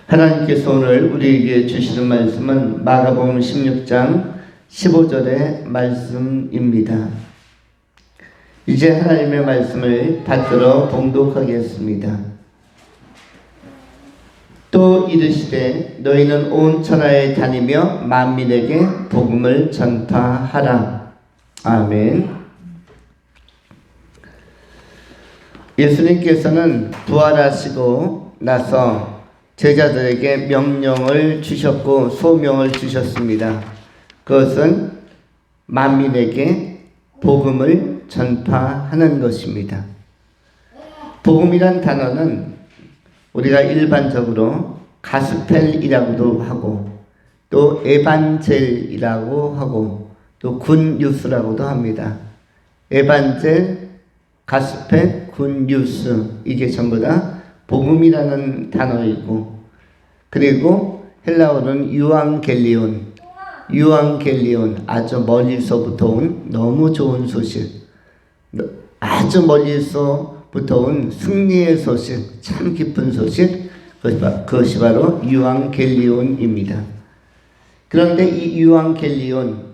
하나님께서 오늘 우리에게 주시는 말씀은 마가복음 16장 15절의 말씀입니다. 이제 하나님의 말씀을 받들어 봉독하겠습니다. 또 이르시되 너희는 온 천하에 다니며 만민에게 복음을 전파하라. 아멘. 예수님께서는 부활하시고 나서 제자들에게 명령을 주셨고 소명을 주셨습니다. 그것은 만민에게 복음을 전파하는 것입니다. 복음이란 단어는 우리가 일반적으로 가스펠이라고도 하고 또 에반젤이라고 하고 또 굿뉴스라고도 합니다. 에반젤, 가스펠, 굿뉴스 이게 전부 다 복음이라는 단어이고, 그리고 헬라어는 유앙겔리온 아주 멀리서부터 온 너무 좋은 소식, 아주 멀리서부터 온 승리의 소식, 참 기쁜 소식, 그것이 바로 유앙겔리온입니다. 그런데 이 유앙겔리온,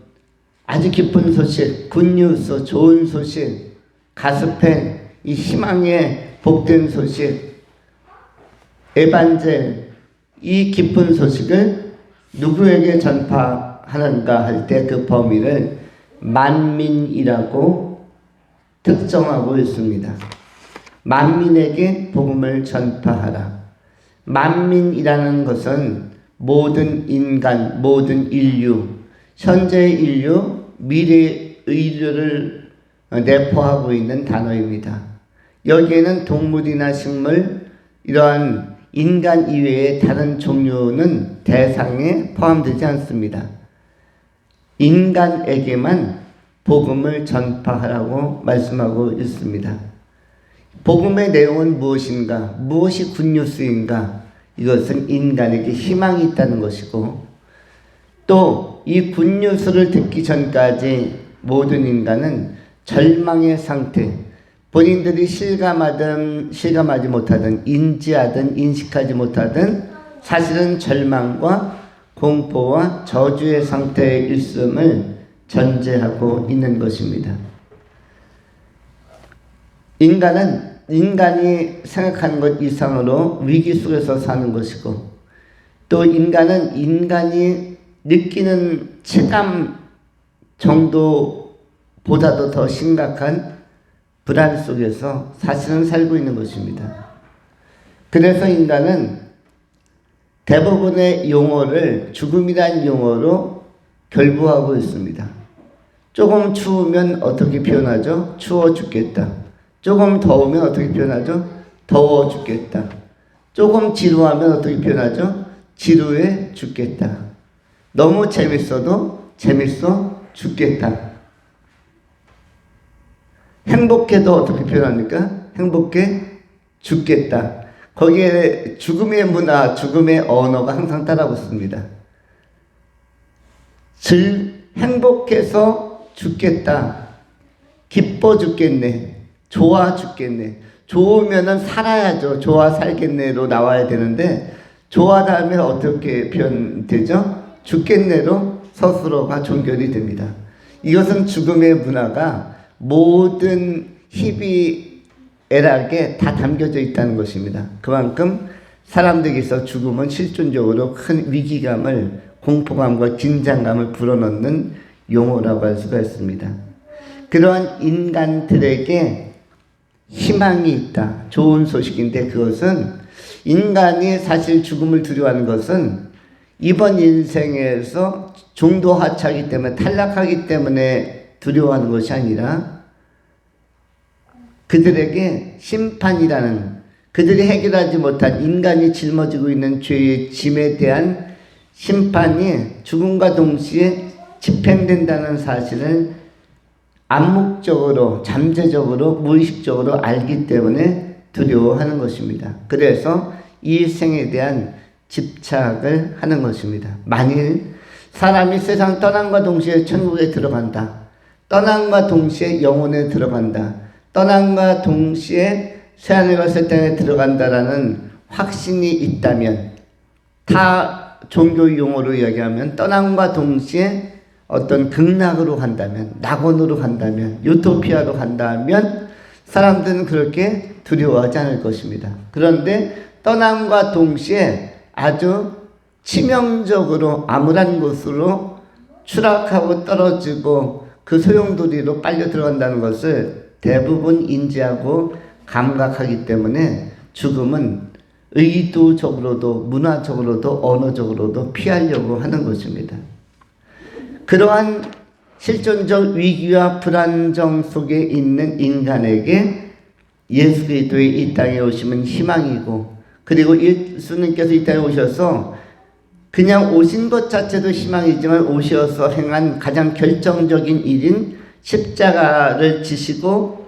아주 기쁜 소식, 굿뉴스, 좋은 소식, 가스펠, 이 희망의 복된 소식, 에반젤, 이 기쁜 소식을 누구에게 전파하는가 할 때 그 범위를 만민이라고 특정하고 있습니다. 만민에게 복음을 전파하라. 만민이라는 것은 모든 인간, 모든 인류, 현재의 인류, 미래의 인류를 내포하고 있는 단어입니다. 여기에는 동물이나 식물, 이러한 인간 이외의 다른 종류는 대상에 포함되지 않습니다. 인간에게만 복음을 전파하라고 말씀하고 있습니다. 복음의 내용은 무엇인가? 무엇이 굿뉴스인가? 이것은 인간에게 희망이 있다는 것이고, 또 이 굿뉴스를 듣기 전까지 모든 인간은 절망의 상태, 본인들이 실감하지 못하든 인지하든 인식하지 못하든 사실은 절망과 공포와 저주의 상태에 있음을 전제하고 있는 것입니다. 인간이 생각하는 것 이상으로 위기 속에서 사는 것이고, 또 인간이 느끼는 체감 정도보다도 더 심각한 불안 속에서 사실은 살고 있는 것입니다. 그래서 인간은 대부분의 용어를 죽음이라는 용어로 결부하고 있습니다. 조금 추우면 어떻게 표현하죠? 추워 죽겠다. 조금 더우면 어떻게 표현하죠? 더워 죽겠다. 조금 지루하면 어떻게 표현하죠? 지루해 죽겠다. 너무 재밌어도 재밌어 죽겠다. 행복해도 어떻게 표현합니까? 행복해 죽겠다. 거기에 죽음의 문화, 죽음의 언어가 항상 따라붙습니다. 행복해서 죽겠다. 기뻐 죽겠네. 좋아 죽겠네. 좋으면은 살아야죠. 좋아 살겠네로 나와야 되는데, 좋아 다음에 어떻게 표현되죠? 죽겠네로 스스로가 종결이 됩니다. 이것은 죽음의 문화가 모든 희비애락에 다 담겨져 있다는 것입니다. 그만큼 사람들에게서 죽음은 실존적으로 큰 위기감을, 공포감과 긴장감을 불어넣는 용어라고 할 수가 있습니다. 그러한 인간들에게 희망이 있다. 좋은 소식인데, 그것은 인간이 사실 죽음을 두려워하는 것은 이번 인생에서 중도 하차하기 때문에, 탈락하기 때문에 두려워하는 것이 아니라 그들에게 심판이라는, 그들이 해결하지 못한 인간이 짊어지고 있는 죄의 짐에 대한 심판이 죽음과 동시에 집행된다는 사실을 암묵적으로, 잠재적으로, 무의식적으로 알기 때문에 두려워하는 것입니다. 그래서 이 생에 대한 집착을 하는 것입니다. 만일 사람이 세상 떠남과 동시에 천국에 들어간다. 떠남과 동시에 영혼에 들어간다. 떠남과 동시에 새하늘과 새 땅에 들어간다라는 확신이 있다면, 타 종교 용어로 이야기하면 떠남과 동시에 어떤 극락으로 간다면, 낙원으로 간다면, 유토피아로 간다면 사람들은 그렇게 두려워하지 않을 것입니다. 그런데 떠남과 동시에 아주 치명적으로 암울한 곳으로 추락하고 떨어지고 그 소용돌이로 빨려 들어간다는 것을 대부분 인지하고 감각하기 때문에 죽음은 의도적으로도 문화적으로도 언어적으로도 피하려고 하는 것입니다. 그러한 실존적 위기와 불안정 속에 있는 인간에게 예수 그리스도의 이 땅에 오심은 희망이고, 그리고 예수님께서 이 땅에 오셔서 그냥 오신 것 자체도 희망이지만 오셔서 행한 가장 결정적인 일인 십자가를 지시고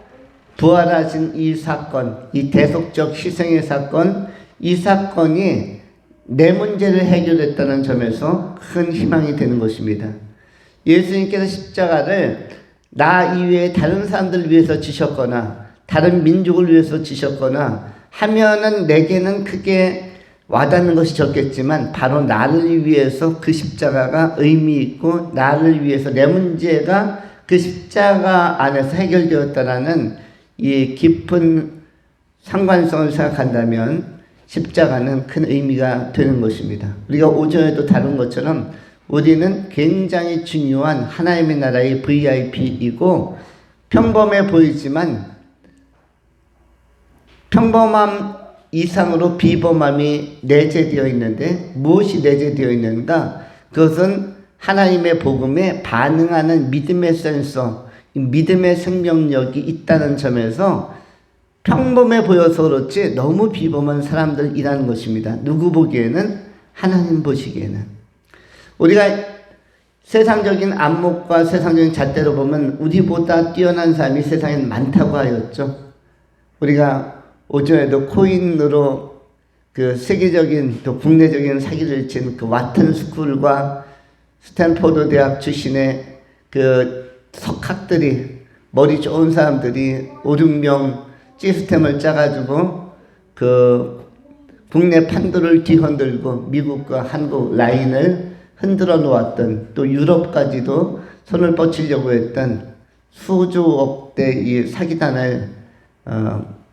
부활하신 이 사건, 이 대속적 희생의 사건, 이 사건이 내 문제를 해결했다는 점에서 큰 희망이 되는 것입니다. 예수님께서 십자가를 나 이외에 다른 사람들을 위해서 지셨거나 다른 민족을 위해서 지셨거나 하면은 내게는 크게 와닿는 것이 적겠지만 바로 나를 위해서 그 십자가가 의미 있고 나를 위해서 내 문제가 그 십자가 안에서 해결되었다라는 이 깊은 상관성을 생각한다면 십자가는 큰 의미가 되는 것입니다. 우리가 오전에도 다룬 것처럼 우리는 굉장히 중요한 하나님의 나라의 VIP이고 평범해 보이지만 평범함 이상으로 비범함이 내재되어 있는데 무엇이 내재되어 있는가? 그것은 하나님의 복음에 반응하는 믿음의 센서, 믿음의 생명력이 있다는 점에서 평범해 보여서 그렇지 너무 비범한 사람들이라는 것입니다. 누구 보기에는? 하나님 보시기에는. 우리가 세상적인 안목과 세상적인 잣대로 보면 우리보다 뛰어난 사람이 세상에 많다고 하였죠. 우리가 오전에도 코인으로 그 세계적인 또 국내적인 사기를 친 그 와튼 스쿨과 스탠포드 대학 출신의 그 석학들이 머리 좋은 사람들이 5, 6명 시스템을 짜가지고 그 국내 판도를 뒤흔들고 미국과 한국 라인을 흔들어 놓았던 또 유럽까지도 손을 뻗치려고 했던 수조억대 이 사기단을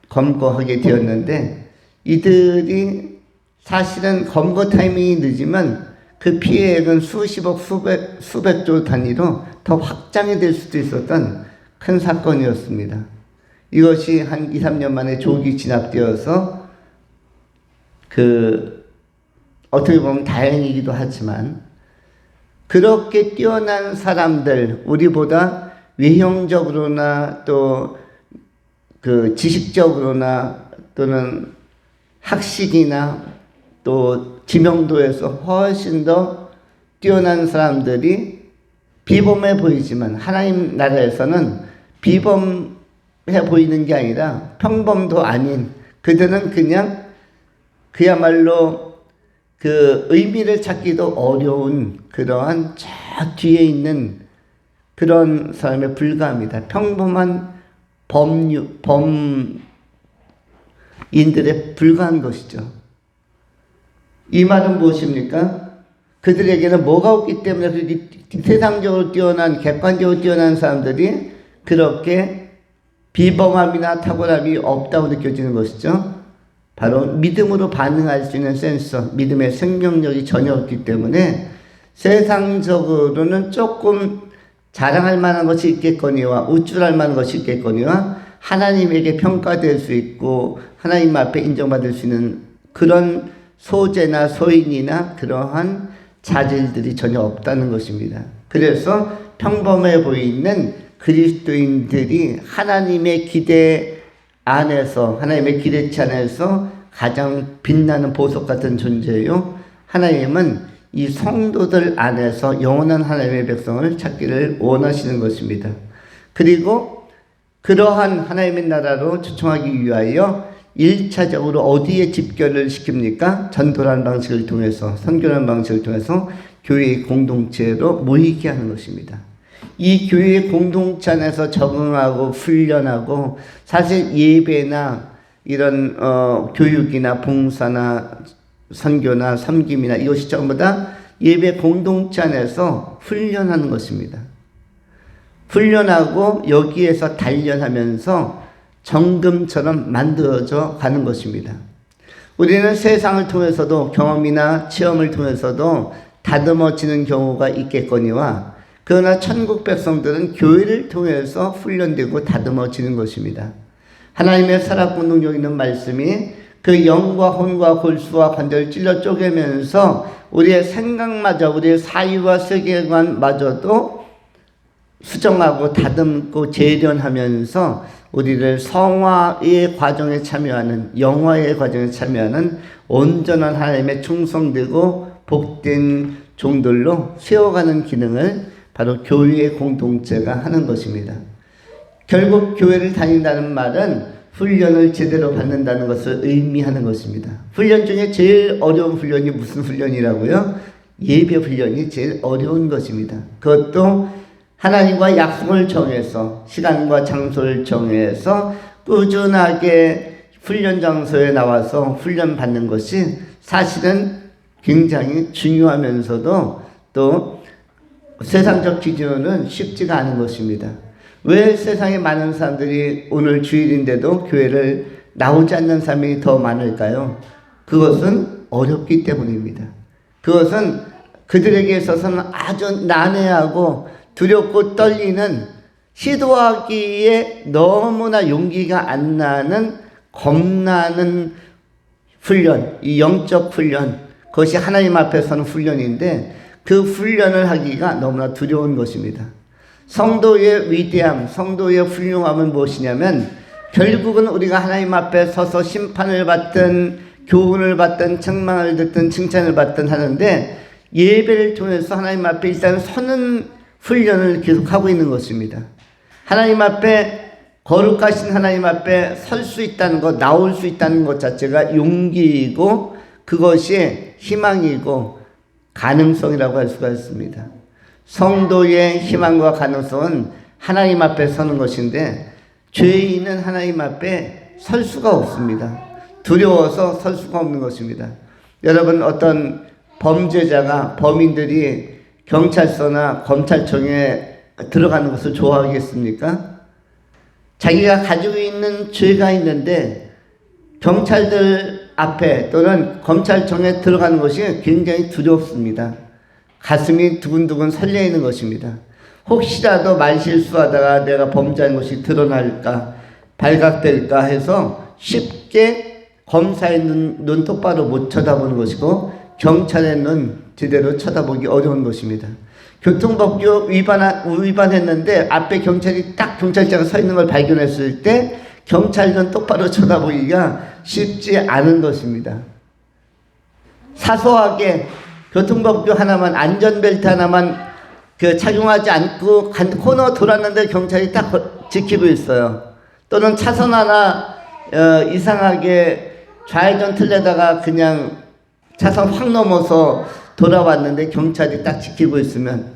검거하게 되었는데 이들이 사실은 검거 타이밍이 늦으면 그 피해액은 수십억 수백조 단위로 더 확장이 될 수도 있었던 큰 사건이었습니다. 이것이 한 2, 3년 만에 조기 진압되어서 어떻게 보면 다행이기도 하지만 그렇게 뛰어난 사람들, 우리보다 외형적으로나 또 지식적으로나 또는 학식이나 또 지명도에서 훨씬 더 뛰어난 사람들이 비범해 보이지만 하나님 나라에서는 비범해 보이는 게 아니라 평범도 아닌 그들은 그냥 그야말로 그 의미를 찾기도 어려운 그러한 저 뒤에 있는 그런 사람에 불과합니다. 평범한 범인들에 불과한 것이죠. 이 말은 무엇입니까? 그들에게는 뭐가 없기 때문에 세상적으로 뛰어난, 객관적으로 뛰어난 사람들이 그렇게 비범함이나 탁월함이 없다고 느껴지는 것이죠. 바로 믿음으로 반응할 수 있는 센서, 믿음의 생명력이 전혀 없기 때문에 세상적으로는 조금 자랑할 만한 것이 있겠거니와 우쭐할 만한 것이 있겠거니와 하나님에게 평가될 수 있고 하나님 앞에 인정받을 수 있는 그런 소재나 소인이나 그러한 자질들이 전혀 없다는 것입니다. 그래서 평범해 보이는 그리스도인들이 하나님의 기대 안에서, 하나님의 기대치 안에서 가장 빛나는 보석 같은 존재요. 하나님은 이 성도들 안에서 영원한 하나님의 백성을 찾기를 원하시는 것입니다. 그리고 그러한 하나님의 나라로 초청하기 위하여 1차적으로 어디에 집결을 시킵니까? 전도라는 방식을 통해서, 선교라는 방식을 통해서 교회의 공동체로 모이게 하는 것입니다. 이 교회의 공동체 안에서 적응하고 훈련하고 사실 예배나 이런 교육이나 봉사나 선교나 섬김이나 이것이 전부 다 예배 공동체 안에서 훈련하는 것입니다. 훈련하고 여기에서 단련하면서 정금처럼 만들어져 가는 것입니다. 우리는 세상을 통해서도 경험이나 체험을 통해서도 다듬어지는 경우가 있겠거니와 그러나 천국 백성들은 교회를 통해서 훈련되고 다듬어지는 것입니다. 하나님의 살아있고 능력 있는 말씀이 그 영과 혼과 골수와 관절을 찔러 쪼개면서 우리의 생각마저 우리의 사유와 세계관마저도 수정하고 다듬고 재련하면서 우리를 성화의 과정에 참여하는 영화의 과정에 참여하는 온전한 하나님의 충성되고 복된 종들로 세워가는 기능을 바로 교회의 공동체가 하는 것입니다. 결국 교회를 다닌다는 말은 훈련을 제대로 받는다는 것을 의미하는 것입니다. 훈련 중에 제일 어려운 훈련이 무슨 훈련이라고요? 예배 훈련이 제일 어려운 것입니다. 그것도 하나님과 약속을 정해서 시간과 장소를 정해서 꾸준하게 훈련 장소에 나와서 훈련 받는 것이 사실은 굉장히 중요하면서도 또 세상적 기준으로는 쉽지가 않은 것입니다. 왜 세상에 많은 사람들이 오늘 주일인데도 교회를 나오지 않는 사람이 더 많을까요? 그것은 어렵기 때문입니다. 그것은 그들에게 있어서는 아주 난해하고 두렵고 떨리는 시도하기에 너무나 용기가 안 나는 겁나는 훈련, 이 영적 훈련, 그것이 하나님 앞에 서는 훈련인데 그 훈련을 하기가 너무나 두려운 것입니다. 성도의 위대함, 성도의 훌륭함은 무엇이냐면 결국은 우리가 하나님 앞에 서서 심판을 받든 교훈을 받든 책망을 듣든 칭찬을 받든 하는데 예배를 통해서 하나님 앞에 일단 서는 훈련을 계속하고 있는 것입니다. 하나님 앞에 거룩하신 하나님 앞에 설 수 있다는 것, 나올 수 있다는 것 자체가 용기이고 그것이 희망이고 가능성이라고 할 수가 있습니다. 성도의 희망과 가능성은 하나님 앞에 서는 것인데 죄인은 하나님 앞에 설 수가 없습니다. 두려워서 설 수가 없는 것입니다. 여러분 어떤 범죄자가 범인들이 경찰서나 검찰청에 들어가는 것을 좋아하겠습니까? 자기가 가지고 있는 죄가 있는데 경찰들 앞에 또는 검찰청에 들어가는 것이 굉장히 두렵습니다. 가슴이 두근두근 설레 있는 것입니다. 혹시라도 말실수하다가 내가 범죄한 것이 드러날까 발각될까 해서 쉽게 검사의 눈 똑바로 못 쳐다보는 것이고 경찰의 눈 제대로 쳐다보기 어려운 것입니다. 교통법규 위반했는데 앞에 경찰차가 서 있는 걸 발견했을 때 경찰 눈 똑바로 쳐다보기가 쉽지 않은 것입니다. 사소하게 교통법규 하나만 안전벨트 하나만 착용하지 않고 코너 돌았는데 경찰이 딱 지키고 있어요. 또는 차선 하나 이상하게 좌회전 틀려다가 그냥 차선 확 넘어서 돌아왔는데 경찰이 딱 지키고 있으면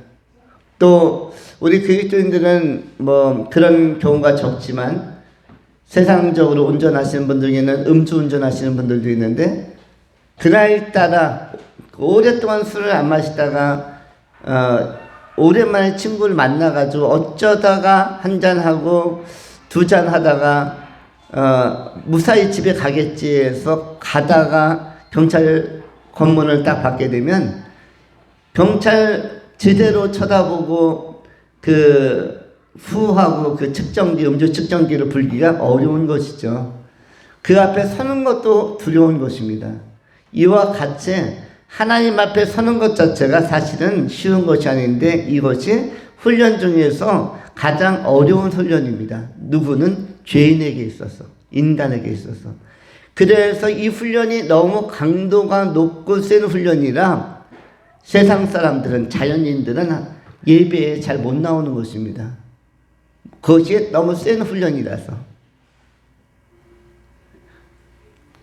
또 우리 그리스도인들은 뭐 그런 경우가 적지만 세상적으로 운전하시는 분들 중에는 음주운전 하시는 분들도 있는데 그날따라 오랫동안 술을 안 마시다가 오랜만에 친구를 만나가지고 어쩌다가 한 잔하고 두 잔 하다가 무사히 집에 가겠지 해서 가다가 경찰 검문을 딱 받게 되면 경찰 제대로 쳐다보고 후하고 측정기, 음주 측정기를 불기가 어려운 것이죠. 그 앞에 서는 것도 두려운 것입니다. 이와 같이 하나님 앞에 서는 것 자체가 사실은 쉬운 것이 아닌데 이것이 훈련 중에서 가장 어려운 훈련입니다. 누구는 죄인에게 있어서, 인간에게 있어서. 그래서 이 훈련이 너무 강도가 높고 센 훈련이라 세상 사람들은, 자연인들은 예배에 잘 못 나오는 것입니다. 그것이 너무 센 훈련이라서.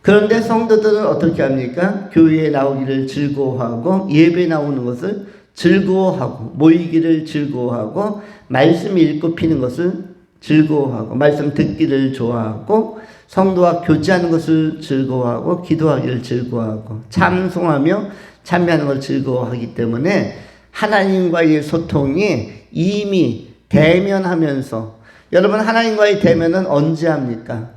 그런데 성도들은 어떻게 합니까? 교회에 나오기를 즐거워하고 예배 나오는 것을 즐거워하고 모이기를 즐거워하고 말씀 읽고 피는 것을 즐거워하고 말씀 듣기를 좋아하고 성도와 교제하는 것을 즐거워하고 기도하기를 즐거워하고 찬송하며 찬미하는 걸 즐거워하기 때문에 하나님과의 소통이 이미 대면하면서, 여러분 하나님과의 대면은 언제 합니까?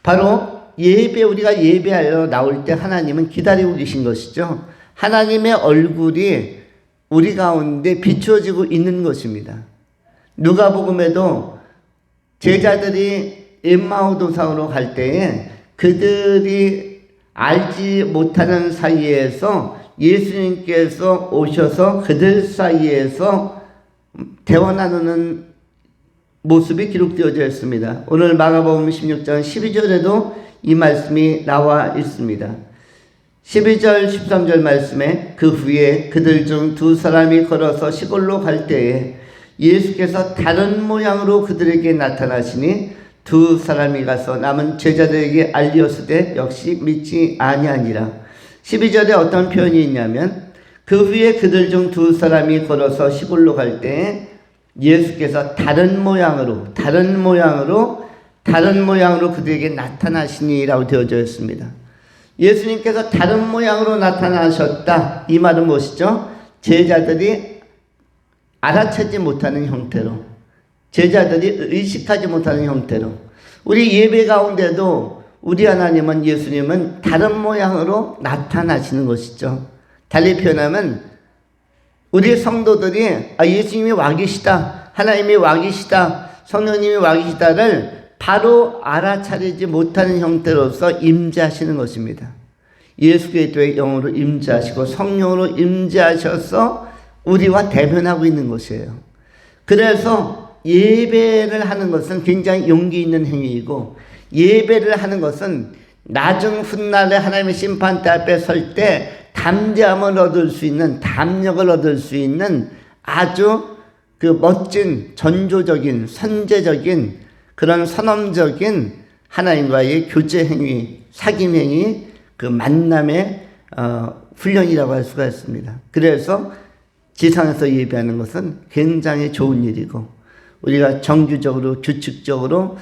바로 우리가 예배하러 나올 때 하나님은 기다리고 계신 것이죠. 하나님의 얼굴이 우리 가운데 비추어지고 있는 것입니다. 누가복음에도 제자들이 엠마오도상으로 갈 때에 그들이 알지 못하는 사이에서 예수님께서 오셔서 그들 사이에서 대화 나누는 모습이 기록되어져 있습니다. 오늘 마가복음 16장 12절에도 이 말씀이 나와 있습니다. 12절 13절 말씀에 그 후에 그들 중 두 사람이 걸어서 시골로 갈 때에 예수께서 다른 모양으로 그들에게 나타나시니 두 사람이 가서 남은 제자들에게 알리었으되 역시 믿지 아니하니라. 12절에 어떤 표현이 있냐면 그 후에 그들 중 두 사람이 걸어서 시골로 갈 때에 예수께서 다른 모양으로 그들에게 나타나시니라고 되어져 있습니다. 예수님께서 다른 모양으로 나타나셨다. 이 말은 무엇이죠? 제자들이 알아채지 못하는 형태로, 제자들이 의식하지 못하는 형태로. 우리 예배 가운데도 우리 하나님은, 예수님은 다른 모양으로 나타나시는 것이죠. 달리 표현하면 우리 성도들이 예수님이 와 계시다, 하나님이 와 계시다, 성령님이 와 계시다를 바로 알아차리지 못하는 형태로서 임재하시는 것입니다. 예수 그리스도의 영으로 임재하시고 성령으로 임재하셔서 우리와 대면하고 있는 것이에요. 그래서 예배를 하는 것은 굉장히 용기 있는 행위이고, 예배를 하는 것은 나중 훗날에 하나님의 심판대 앞에 설 때 담대함을 얻을 수 있는, 담력을 얻을 수 있는 아주 그 멋진 전조적인, 선제적인, 그런 선언적인 하나님과의 교제 행위, 사귐 행위, 그 만남의 훈련이라고 할 수가 있습니다. 그래서 지상에서 예배하는 것은 굉장히 좋은 일이고, 우리가 정규적으로, 규칙적으로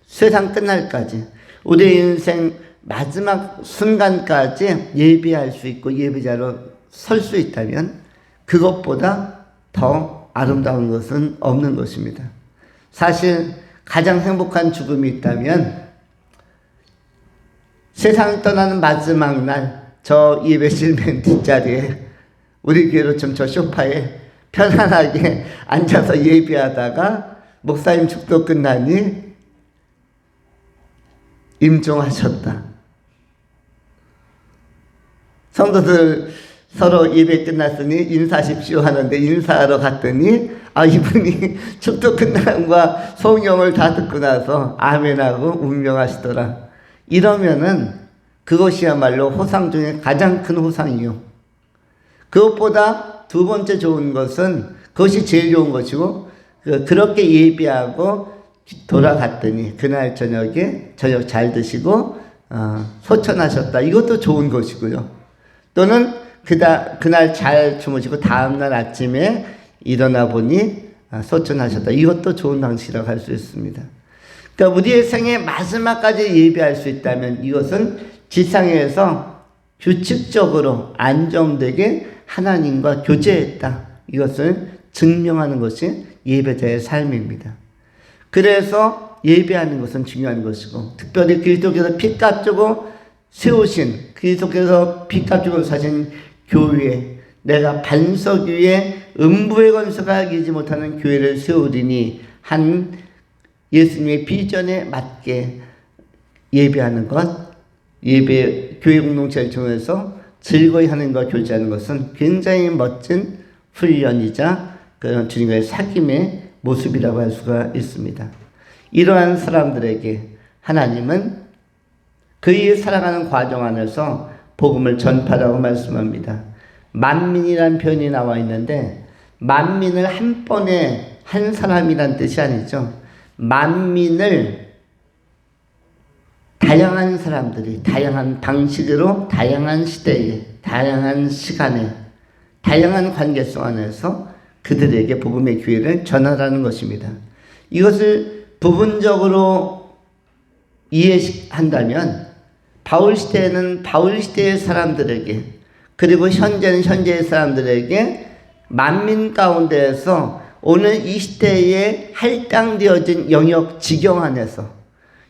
세상 끝날까지, 우리 인생 마지막 순간까지 예배할 수 있고 예배자로 설 수 있다면 그것보다 더 아름다운 것은 없는 것입니다. 사실 가장 행복한 죽음이 있다면 세상 떠나는 마지막 날 저 예배실 맨 뒷자리에, 우리 교회로 좀 저 소파에 편안하게 앉아서 예배하다가 목사님 축도 끝나니 임종하셨다. 성도들 서로 예배 끝났으니 인사하십시오 하는데 인사하러 갔더니 이분이 축도 끝남과 성령을 다 듣고 나서 아멘하고 운명하시더라. 이러면은 그것이야말로 호상 중에 가장 큰 호상이요. 그것보다 두 번째 좋은 것은, 그것이 제일 좋은 것이고, 그렇게 예배하고 돌아갔더니 그날 저녁에 저녁 잘 드시고 소천하셨다. 이것도 좋은 것이고요. 또는 그날 잘 주무시고 다음날 아침에 일어나 보니 소천하셨다. 이것도 좋은 방식이라고 할 수 있습니다. 그러니까 우리의 생의 마지막까지 예배할 수 있다면 이것은 지상에서 규칙적으로 안정되게 하나님과 교제했다. 이것을 증명하는 것이 예배자의 삶입니다. 그래서 예배하는 것은 중요한 것이고, 특별히 그리스도께서 피값 주고 세우신, 그리스도께서 피값 주고 사신 교회, 내가 반석 위에 음부의 권세가 이기지 못하는 교회를 세우리니 한 예수님의 비전에 맞게 예배하는 것, 교회 공동체를 통해서 즐거이 하는 것, 교제하는 것은 굉장히 멋진 훈련이자 그런 주님과의 사귐의 모습이라고 할 수가 있습니다. 이러한 사람들에게 하나님은 그의 살아가는 과정 안에서 복음을 전파라고 말씀합니다. 만민이라는 표현이 나와 있는데, 만민을 한 번에 한 사람이란 뜻이 아니죠. 만민을 다양한 사람들이 다양한 방식으로, 다양한 시대에, 다양한 시간에, 다양한 관계성 안에서 그들에게 복음의 기회를 전하라는 것입니다. 이것을 부분적으로 이해한다면 바울 시대에는 바울 시대의 사람들에게, 그리고 현재는 현재의 사람들에게 만민 가운데에서 오늘 이 시대에 할당되어진 영역 지경 안에서,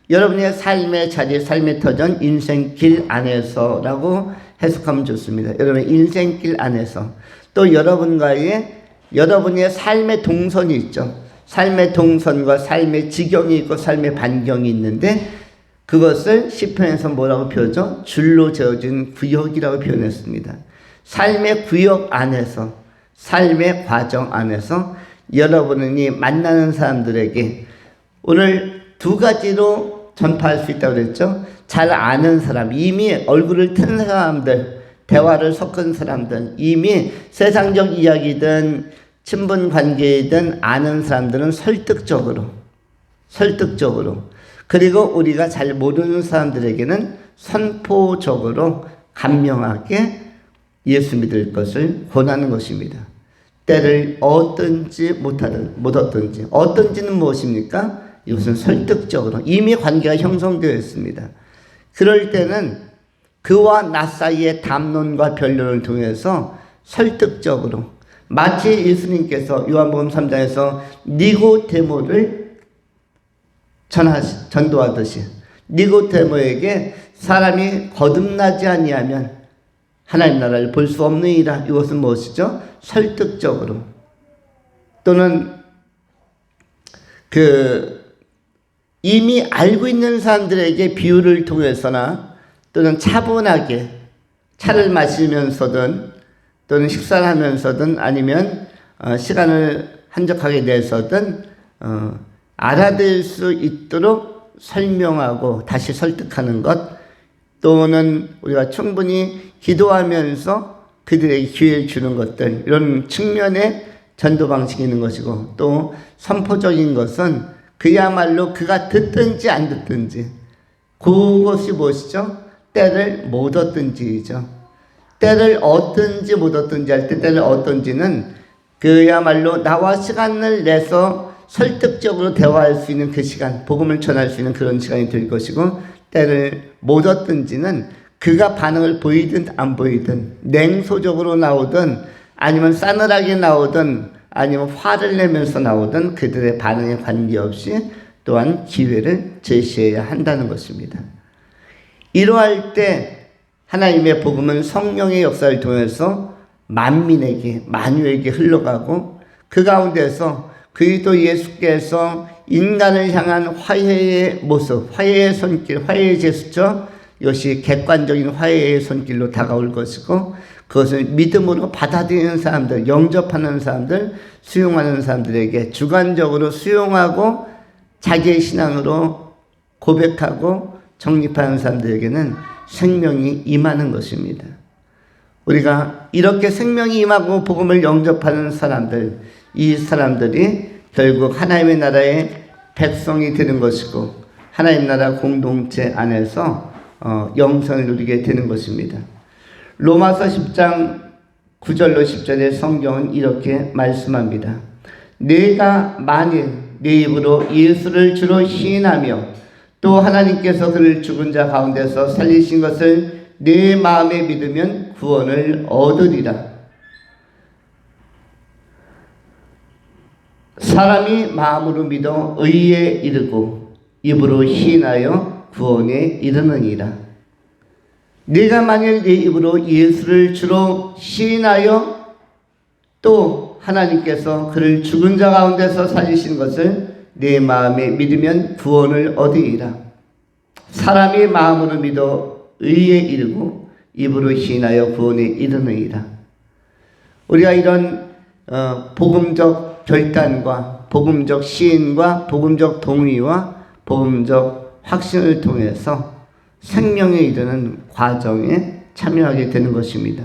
여러분의 삶의 자리, 삶의 터전, 인생길 안에서라고 해석하면 좋습니다. 여러분의 인생길 안에서, 또 여러분의 삶의 동선이 있죠. 삶의 동선과 삶의 지경이 있고 삶의 반경이 있는데, 그것을 시편에서 뭐라고 표현하죠? 줄로 재어진 구역이라고 표현했습니다. 삶의 구역 안에서, 삶의 과정 안에서 여러분이 만나는 사람들에게 오늘 두 가지로 전파할 수 있다고 그랬죠. 잘 아는 사람, 이미 얼굴을 튼 사람들, 대화를 섞은 사람들, 이미 세상적 이야기든 친분 관계이든 아는 사람들은 설득적으로, 그리고 우리가 잘 모르는 사람들에게는 선포적으로 간명하게 예수 믿을 것을 권하는 것입니다. 때를 얻든지 못 얻든지, 어떤지는 무엇입니까? 이것은 설득적으로 이미 관계가 형성되어 있습니다. 그럴 때는 그와 나 사이의 담론과 변론을 통해서 설득적으로, 마치 예수님께서 요한복음 3장에서 니고데모를 전도하듯이, 니고데모에게 사람이 거듭나지 아니하면 하나님 나라를 볼 수 없느니라. 이것은 무엇이죠? 설득적으로, 또는 이미 알고 있는 사람들에게 비유를 통해서나, 또는 차분하게 차를 마시면서든, 또는 식사를 하면서든, 아니면 시간을 한적하게 내서든 알아들 수 있도록 설명하고 다시 설득하는 것, 또는 우리가 충분히 기도하면서 그들에게 기회를 주는 것들, 이런 측면의 전도 방식이 있는 것이고, 또 선포적인 것은 그야말로 그가 듣든지 안 듣든지, 그것이 무엇이죠? 때를 못 얻든지이죠. 때를 얻든지 못 얻든지 할 때, 때를 얻든지는 그야말로 나와 시간을 내서 설득적으로 대화할 수 있는 그 시간, 복음을 전할 수 있는 그런 시간이 될 것이고, 때를 못 얻든지는 그가 반응을 보이든 안 보이든, 냉소적으로 나오든 아니면 싸늘하게 나오든 아니면 화를 내면서 나오든 그들의 반응에 관계없이 또한 기회를 제시해야 한다는 것입니다. 이러할 때 하나님의 복음은 성령의 역사를 통해서 만민에게, 만유에게 흘러가고, 그 가운데서 그리스도 예수께서 인간을 향한 화해의 모습, 화해의 손길, 화해의 제스처, 이것이 객관적인 화해의 손길로 다가올 것이고, 그것을 믿음으로 받아들이는 사람들, 영접하는 사람들, 수용하는 사람들에게 주관적으로 수용하고 자기의 신앙으로 고백하고 정립하는 사람들에게는 생명이 임하는 것입니다. 우리가 이렇게 생명이 임하고 복음을 영접하는 사람들, 이 사람들이 결국 하나님의 나라의 백성이 되는 것이고, 하나님 나라 공동체 안에서 영생을 누리게 되는 것입니다. 로마서 10장 9절로 10절의 성경은 이렇게 말씀합니다. 내가 만일 내 입으로 예수를 주로 시인하며 또 하나님께서 그를 죽은 자 가운데서 살리신 것을 내 마음에 믿으면 구원을 얻으리라. 사람이 마음으로 믿어 의에 이르고 입으로 시인하여 구원에 이르느니라. 네가 만일 네 입으로 예수를 주로 시인하여 또 하나님께서 그를 죽은 자 가운데서 살리신 것을 내 마음에 믿으면 구원을 얻으리라. 사람이 마음으로 믿어 의에 이르고 입으로 시인하여 구원에 이르느니라. 우리가 이런 복음적 결단과 복음적 시인과 복음적 동의와 복음적 확신을 통해서 생명에 이르는 과정에 참여하게 되는 것입니다.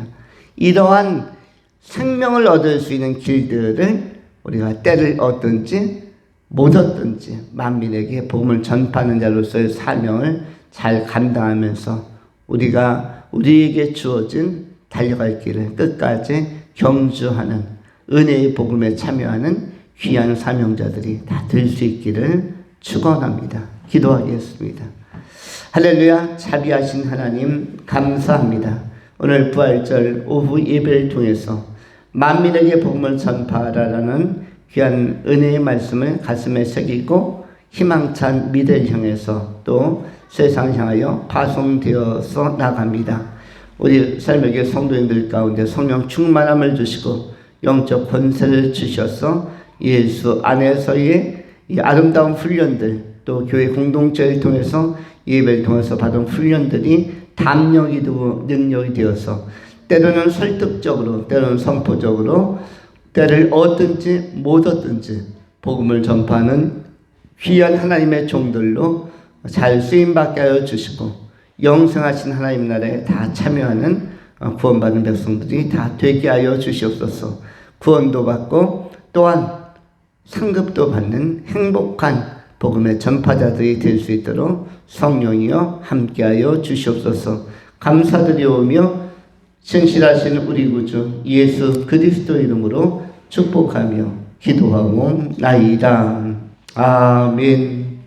이러한 생명을 얻을 수 있는 길들을 우리가 때를 얻든지 못 얻든지 만민에게 복음을 전파하는 자로서의 사명을 잘 감당하면서 우리에게 주어진 달려갈 길을 끝까지 경주하는, 은혜의 복음에 참여하는 귀한 사명자들이 다 될 수 있기를 축원합니다. 기도하겠습니다. 할렐루야. 자비하신 하나님 감사합니다. 오늘 부활절 오후 예배를 통해서 만민에게 복음을 전파하라라는 귀한 은혜의 말씀을 가슴에 새기고 희망찬 미래를 향해서 또 세상을 향하여 파송되어서 나갑니다. 우리 삶에게 성도님들 가운데 성령 충만함을 주시고 영적 권세를 주셔서 예수 안에서의 이 아름다운 훈련들, 또 교회 공동체를 통해서 예배를 통해서 받은 훈련들이 담력이 되고 능력이 되어서 때로는 설득적으로, 때로는 선포적으로, 때를 얻든지 못 얻든지 복음을 전파하는 귀한 하나님의 종들로 잘 쓰임받게 하여 주시고 영생하신 하나님 나라에 다 참여하는 구원받은 백성들이 다 되게 하여 주시옵소서. 구원도 받고 또한 상급도 받는 행복한 복음의 전파자들이 될 수 있도록 성령이여 함께하여 주시옵소서. 감사드리오며 신실하신 우리 구주 예수 그리스도 이름으로 축복하며 기도하고 나이다. 아멘.